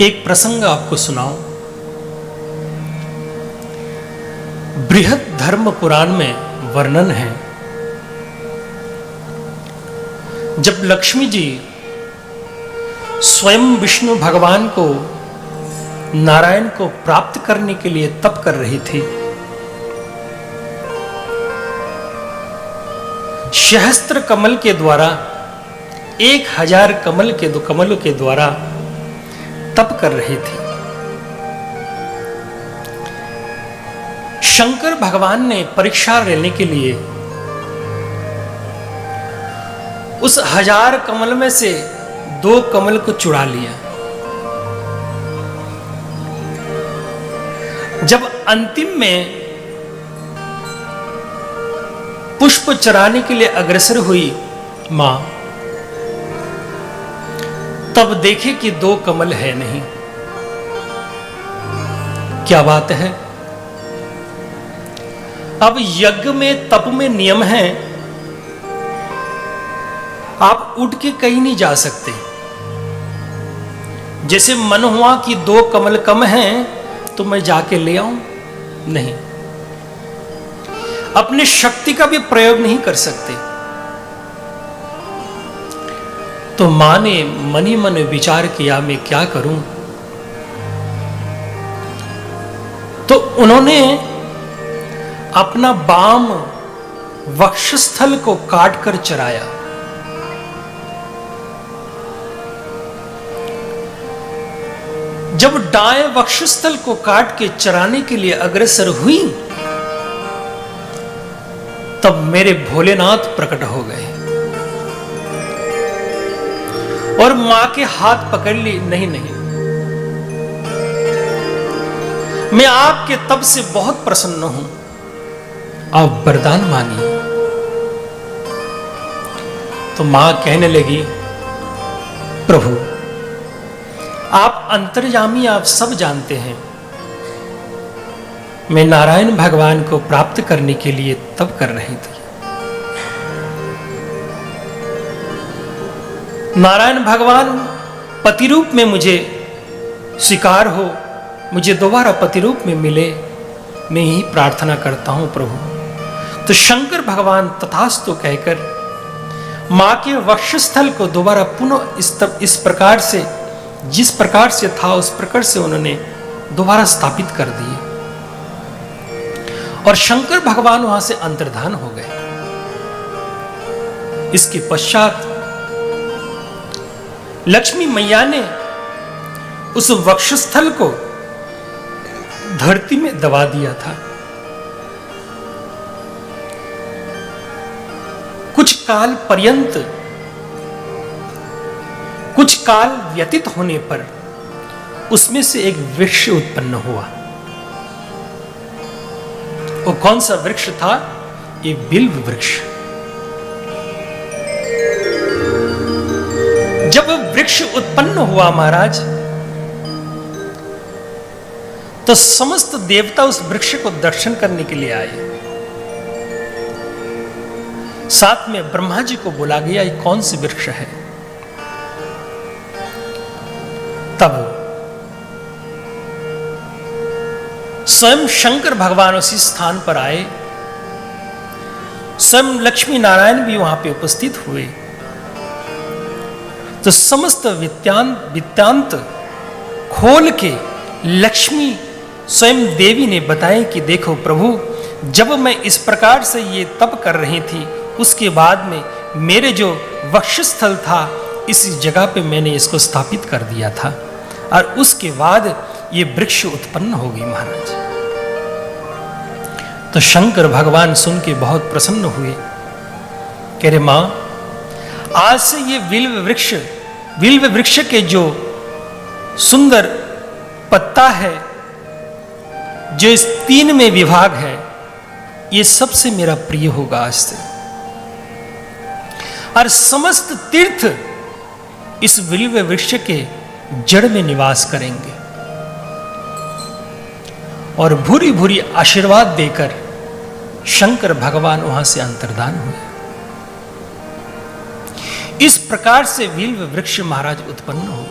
एक प्रसंग आपको सुनाऊं। बृहद धर्म पुराण में वर्णन है, जब लक्ष्मी जी स्वयं विष्णु भगवान को नारायण को प्राप्त करने के लिए तप कर रही थी। सहस्त्र कमल के द्वारा 1000 कमलों के द्वारा तप कर रही थी। शंकर भगवान ने परीक्षा लेने के लिए उस 1000 कमल में से 2 कमल को चुरा लिया। जब अंतिम में पुष्प चराने के लिए अग्रसर हुई मां, तब देखे कि 2 कमल है नहीं। क्या बात है। अब यज्ञ में तप में नियम है, आप उठ के कहीं नहीं जा सकते। जैसे मन हुआ कि 2 कमल कम हैं तो मैं जाके ले आऊं, नहीं। अपनी शक्ति का भी प्रयोग नहीं कर सकते। तो मां ने मन ही मन विचार किया, मैं क्या करूं। तो उन्होंने अपना बाम वक्षस्थल को काटकर चराया। जब दाएं वक्षस्थल को काट के चराने के लिए अग्रसर हुई, तब मेरे भोलेनाथ प्रकट हो गए और मां के हाथ पकड़ ली। नहीं नहीं, मैं आपके तप से बहुत प्रसन्न हूं, आप वरदान मांगिए। तो मां कहने लगी, प्रभु आप अंतर्यामी, आप सब जानते हैं। मैं नारायण भगवान को प्राप्त करने के लिए तप कर रही थी। नारायण भगवान पति रूप में मुझे स्वीकार हो, मुझे दोबारा पति रूप में मिले, मैं ही प्रार्थना करता हूं प्रभु। तो शंकर भगवान तथास्तु कहकर मां के वक्षस्थल को दोबारा पुनः इस प्रकार से, जिस प्रकार से था उस प्रकार से उन्होंने दोबारा स्थापित कर दिए और शंकर भगवान वहां से अंतर्धान हो गए। इसके पश्चात लक्ष्मी मैया ने उस वक्षस्थल को धरती में दबा दिया था। कुछ काल पर्यंत, कुछ काल व्यतीत होने पर उसमें से एक वृक्ष उत्पन्न हुआ। वो कौन सा वृक्ष था? ये बिल्व वृक्ष। जब वृक्ष उत्पन्न हुआ महाराज, तो समस्त देवता उस वृक्ष को दर्शन करने के लिए आए। साथ में ब्रह्मा जी को बुला गया, ये कौन सी वृक्ष है। तब स्वयं शंकर भगवान उसी स्थान पर आए, स्वयं लक्ष्मी नारायण भी वहां पे उपस्थित हुए। तो समस्त वित्तांत खोल के लक्ष्मी स्वयं देवी ने बताया कि देखो प्रभु, जब मैं इस प्रकार से ये तप कर रही थी, उसके बाद में मेरे जो वक्षस्थल था, इस जगह पे मैंने इसको स्थापित कर दिया था और उसके बाद ये वृक्ष उत्पन्न हो गई महाराज। तो शंकर भगवान सुन के बहुत प्रसन्न हुए, कह रहे मां, आज से ये विल्व वृक्ष के जो सुंदर पत्ता है, जो इस 3 में विभाग है, ये सबसे मेरा प्रिय होगा आज से। और समस्त तीर्थ इस विल्व वृक्ष के जड़ में निवास करेंगे और भूरी भूरी आशीर्वाद देकर शंकर भगवान वहां से अंतर्धान हुए। इस प्रकार से विल्व वृक्ष महाराज उत्पन्न हो।